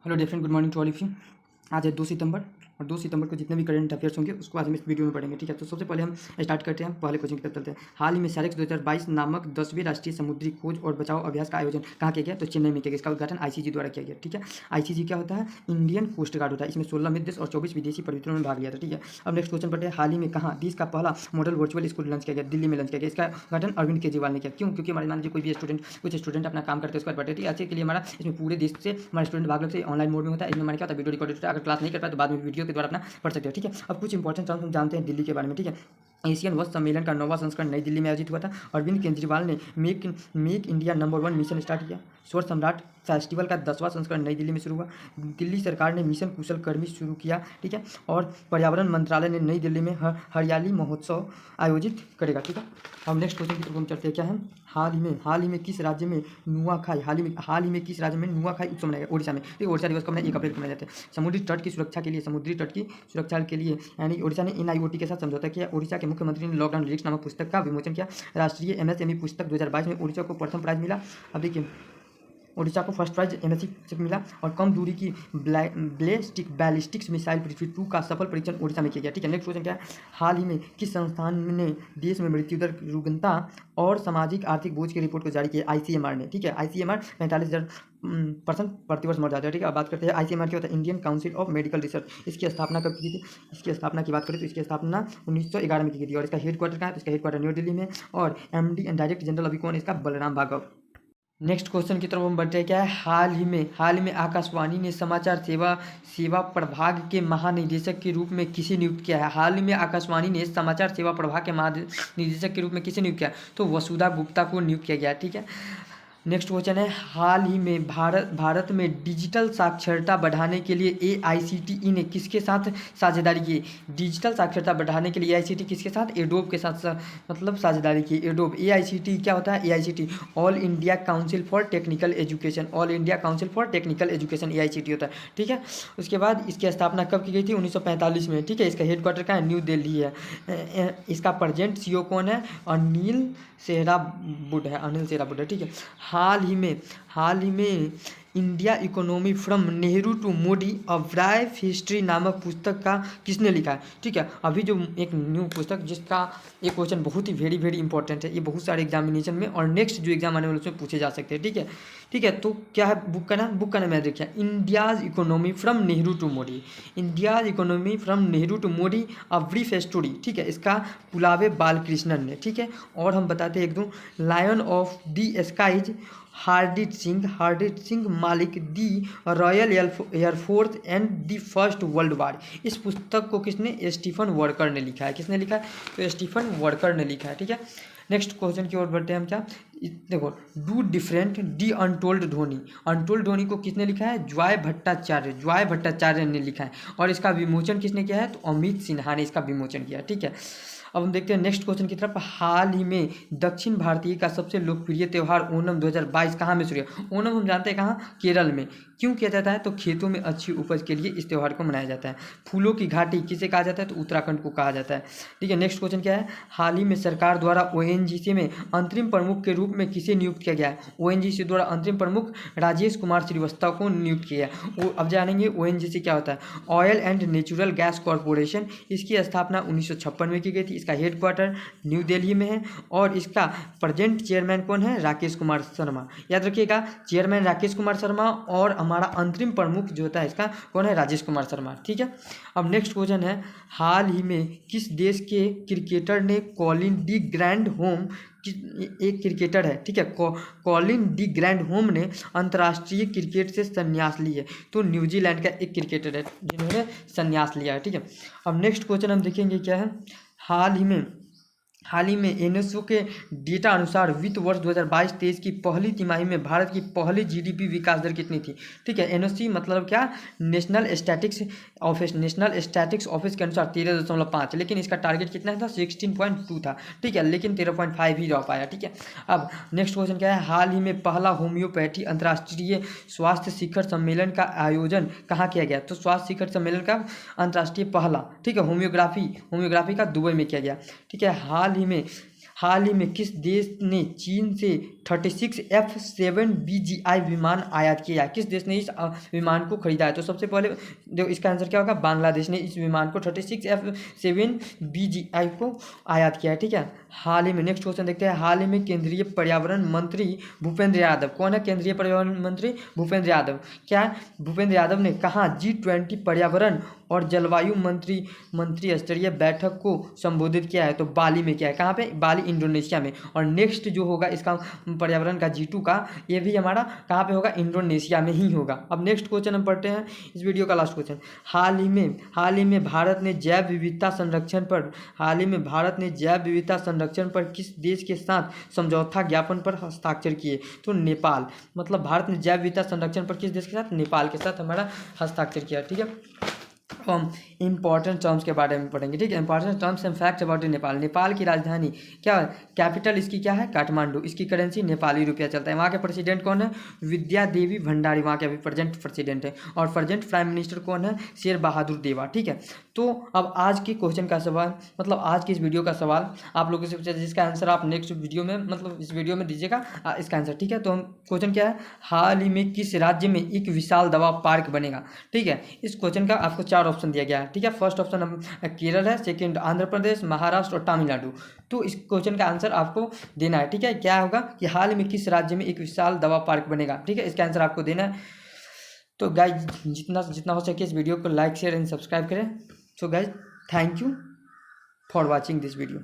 Hello dear good morning to all of you. आज है 2 सितंबर और 2 सितंबर को जितने भी करंट अफेयर्स होंगे उसको आज हम इस वीडियो में पढ़ेंगे। ठीक है, तो सबसे पहले हम स्टार्ट करते हैं, पहले क्वेश्चन की तरफ चलते हैं। हाल ही में सारेक्स 2022 नामक 10वें राष्ट्रीय समुद्री खोज और बचाव अभ्यास का आयोजन कहाँ किया गया? तो चेन्नई में किया गया। इसका उद्घाटन आईसीजी द्वारा किया गया। ठीक है, आईसीजी क्या होता है? इंडियन कोस्ट गार्ड होता है। इसमें 16 मित्र देश और 24 विदेशी पर्यटकों ने भाग लिया था। ठीक है, अब नेक्स्ट क्वेश्चन पढ़ते हैं। हाल ही में कहाँ देश का पहला मॉडल वर्चुअल स्कूल लॉन्च किया गया? दिल्ली में लॉन्च किया गया। इसका उद्घाटन अरविंद केजरीवाल ने किया। क्यों? क्योंकि हमारे मान लीजिए कोई भी कुछ स्टूडेंट अपना काम करते हैं उसके बाद पढ़ते हैं। आज के लिए हमारा इसमें पूरे देश से हमारे स्टूडेंट भाग लेते हैं, ऑनलाइन मोड में होता है। इसमें हमारे क्या होता है, वीडियो रिकॉर्डेड होता है। अगर क्लास नहीं कर पाए तो बाद में वीडियो के द्वारा अपना पढ़ सकते हो। ठीक है, अब कुछ इंपॉर्टेंट टर्म्स हम जानते हैं दिल्ली के बारे में। ठीक है, एशियन वस्त्र सम्मेलन का 9वां संस्करण नई दिल्ली में आयोजित हुआ था। अरविंद केजरीवाल ने make India number 1 mission start किया। स्वर सम्राट फेस्टिवल का 10वां संस्करण नई दिल्ली में शुरू हुआ। दिल्ली सरकार ने मिशन कुशल कर्मी शुरू किया। ठीक है, और पर्यावरण मंत्रालय ने नई दिल्ली में हरियाली महोत्सव आयोजित करेगा। ठीक है, अब नेक्स्ट क्वेश्चन की तरफ हम चलते हैं। क्या है? हाल ही में किस राज्य में नुआखाई किस राज्य में नुआखाई उत्सव मनाया गया? ओडिशा में। ठीक है, ओडिशा दिवस को मनाया 1 अप्रैल को मनाया जाता है। समुद्री तट की सुरक्षा के लिए यानी ओडिशा ने एनआईओटी के साथ समझौता किया। ओडिशा के मुख्यमंत्री ने लॉकडाउन लिरिक्स नामक पुस्तक का विमोचन किया। राष्ट्रीय एमएसएमई पुस्तक 2022 में ओडिशा को प्रथम प्राइज मिला। अब देखिए, ओडिशा को फर्स्ट प्राइज एमएससी से मिला। और कम दूरी की बैलिस्टिक्स मिसाइल पृथ्वी 2 का सफल परीक्षण ओडिशा में किया गया। ठीक है, नेक्स्ट क्वेश्चन क्या है? हाल ही में किस संस्थान ने देश में मृत्यु दर, रुग्णता और सामाजिक आर्थिक बोझ की रिपोर्ट को जारी किया? आईसीएमआर ने। ठीक है, आईसीएमआर 45,000% प्रतिवर्ष मर जाता है। ठीक है, अब बात करते हैं आईसीएमआर क्या होता है? Indian council of medical research. इसकी स्थापना कब की थी? इसकी स्थापना की बात करें तो इसकी स्थापना 1911 में की गई थी। और इसका हेडक्वार्टर कहाँ है? तो इसका हेडक्वार्टर न्यू दिल्ली में। और एमडी एंड डायरेक्टर जनरल अभी कौन है इसका? बलराम भार्गव। नेक्स्ट क्वेश्चन की तरफ हम बढ़ते हैं। क्या है? हाल ही में आकाशवाणी ने समाचार सेवा प्रभाग के महानिदेशक के रूप में किसे नियुक्त किया है? हाल ही में आकाशवाणी ने समाचार सेवा प्रभाग के महानिदेशक के रूप में किसे नियुक्त किया? तो वसुधा गुप्ता को नियुक्त किया गया। ठीक है, नेक्स्ट क्वेश्चन है। हाल ही में भारत में डिजिटल साक्षरता बढ़ाने के लिए एआईसीटीई ने किसके साथ साझेदारी की? डिजिटल साक्षरता बढ़ाने के लिए एआईसीटीई किसके साथ? एडोब के साथ मतलब साझेदारी की। एडोब। एआईसीटीई क्या होता है? AICTE all India council for technical education. All India council for technical education AICTE होता है। ठीक है, उसके बाद इसकी स्थापना कब की गई थी? 1945 में। ठीक है, इसका हेडक्वार्टर कहाँ है? न्यू दिल्ली है। इसका प्रेजेंट सीईओ कौन है? अनिल सेहराबुड है। ठीक है, हाल ही में India economy from Nehru to Modi a brief history नामक पुस्तक का किसने लिखा है? ठीक है, अभी जो एक न्यू पुस्तक जिसका एक क्वेश्चन बहुत ही वेरी इंपॉर्टेंट है, ये बहुत सारे एग्जामिनेशन में और नेक्स्ट जो एग्जाम आने वाले उसमें पूछे जा सकते हैं। ठीक है, तो क्या है बुक का नाम? बुक का नाम याद रखिए, India's economy from Nehru to Modi. India's economy from Nehru to Modi a brief story. ठीक है, इसका पुलावे बालकृष्णन ने। ठीक है, और हम बताते हैं एक दो। Lion of the skies Hardit Singh Malik, the royal air force and the first world war. इस पुस्तक को किसने? स्टीफन वर्कर ने लिखा है। किसने लिखा है? तो स्टीफन वर्कर ने लिखा है। ठीक है, नेक्स्ट क्वेश्चन की ओर बढ़ते हैं हम। क्या देखो, डू डिफरेंट दी अनटोल्ड ध्वनि। अनटोल्ड ध्वनि को किसने लिखा है? ज्वाय भट्टाचार्य ने लिखा है। और इसका विमोचन किसने किया है? तो अमित सिन्हा ने इसका विमोचन किया। ठीक है, अब हम देखते हैं नेक्स्ट क्वेश्चन की तरफ। हाल ही में दक्षिण भारतीय का सबसे लोकप्रिय त्यौहार ओणम 2022 कहाँ में शुरू हुआ? ओणम हम जानते हैं कहाँ? केरल में। क्यों किया जाता है? तो खेतों में अच्छी उपज के लिए इस त्यौहार को मनाया जाता है। फूलों की घाटी किसे कहा जाता है? तो उत्तराखंड को कहा जाता है। ठीक है, नेक्स्ट क्वेश्चन क्या है? हाल ही में सरकार द्वारा ओएनजीसी में अंतरिम प्रमुख के रूप में किसे नियुक्त किया गया है? ओएनजीसी द्वारा अंतरिम प्रमुख राजेश कुमार श्रीवास्तव को नियुक्त किया है। अब जानेंगे ओएनजीसी क्या होता है। Oil and natural gas corporation. इसकी स्थापना 1956 में की गई थी। इसका हेडक्वार्टर न्यू दिल्ली में है। और इसका प्रेजेंट चेयरमैन कौन है? राकेश कुमार शर्मा। याद रखिएगा, चेयरमैन राकेश कुमार शर्मा और हमारा अंतरिम प्रमुख जो होता है इसका कौन है? राजेश कुमार शर्मा। ठीक है, अब नेक्स्ट क्वेश्चन है। हाल ही में किस देश के क्रिकेटर ने कॉलिन डी ग्रैंड होम, एक क्रिकेटर है, ठीक है, कॉलिन डी ग्रैंड होम ने अंतर्राष्ट्रीय क्रिकेट से संन्यास ली है? तो न्यूजीलैंड का एक क्रिकेटर है जिन्होंने संन्यास लिया है। ठीक है, अब नेक्स्ट क्वेश्चन हम देखेंगे क्या है। हाल ही में एनएसओ के डेटा अनुसार वित्त वर्ष 2022-23 की पहली तिमाही में भारत की पहली जीडीपी विकास दर कितनी थी? ठीक है, एनओसी मतलब क्या? नेशनल स्टैटिक्स ऑफिस के अनुसार 13.5, लेकिन इसका टारगेट कितना था? 16.2 था। ठीक है, लेकिन 13.5 ही रह पाया। ठीक है, अब नेक्स्ट क्वेश्चन क्या है? हाल ही में पहला होम्योपैथी अंतर्राष्ट्रीय स्वास्थ्य शिखर सम्मेलन का आयोजन कहाँ किया गया? तो स्वास्थ्य शिखर सम्मेलन का अंतर्राष्ट्रीय पहला, ठीक है, होम्योग्राफी का दुबई में किया गया। ठीक है, हाल ही में किस देश ने चीन से 36 F-7BGI विमान आयात किया है? किस देश ने इस विमान को खरीदा है? तो सबसे पहले देखो इसका आंसर क्या होगा, बांग्लादेश ने इस विमान को 36 F-7BGI को आयात किया है। ठीक है, हाल ही में नेक्स्ट क्वेश्चन देखते हैं। हाल ही में केंद्रीय पर्यावरण मंत्री भूपेंद्र यादव, कौन है केंद्रीय पर्यावरण मंत्री? भूपेंद्र यादव। क्या भूपेंद्र यादव ने कहा G20 पर्यावरण और जलवायु मंत्री स्तरीय बैठक को संबोधित किया है? तो बाली में किया है। कहाँ पे? बाली, इंडोनेशिया में। और नेक्स्ट जो होगा इसका पर्यावरण का G2 का, ये भी हमारा कहाँ पे होगा? इंडोनेशिया में ही होगा। अब नेक्स्ट क्वेश्चन हम पढ़ते हैं, इस वीडियो का लास्ट क्वेश्चन। हाल ही में भारत ने जैव विविधता संरक्षण पर किस देश के साथ समझौता ज्ञापन पर हस्ताक्षर किए? तो नेपाल। मतलब भारत ने जैव विविधता संरक्षण पर किस देश के साथ? नेपाल के साथ हमारा हस्ताक्षर किया। ठीक है, हम इंपॉर्टेंट टर्म्स के बारे में पढ़ेंगे। ठीक है, important terms and facts about Nepal. Nepal की राजधानी क्या है? कैपिटल इसकी क्या है? काठमांडू। इसकी करेंसी नेपाली रुपया चलता है। वहाँ के प्रेसिडेंट कौन है? विद्या देवी भंडारी, वहाँ के अभी प्रेजेंट प्रेसिडेंट है। और प्रेजेंट प्राइम मिनिस्टर कौन है? शेर बहादुर देवा। ठीक है, तो अब आज की क्वेश्चन का सवाल, मतलब आज की इस वीडियो का सवाल आप लोगों से पूछा, जिसका आंसर आप नेक्स्ट वीडियो में, मतलब इस वीडियो में दीजिएगा इसका आंसर। ठीक है, तो हम क्वेश्चन क्या है? हाल ही में किस राज्य में एक विशाल दवा पार्क बनेगा? ठीक है, इस क्वेश्चन का आपको 4 ऑप्शन दिया गया है। ठीक है, फर्स्ट ऑप्शन केरल है, सेकंड आंध्र प्रदेश, महाराष्ट्र और तमिलनाडु। तो इस क्वेश्चन का आंसर आपको देना है। ठीक है, क्या होगा कि हाल में किस राज्य में एक विशाल दवा पार्क बनेगा? ठीक है, इसका आंसर आपको देना है। तो गाइज जितना हो सके इस वीडियो को लाइक शेयर एंड सब्सक्राइब करें। So guys thank you for watching this video.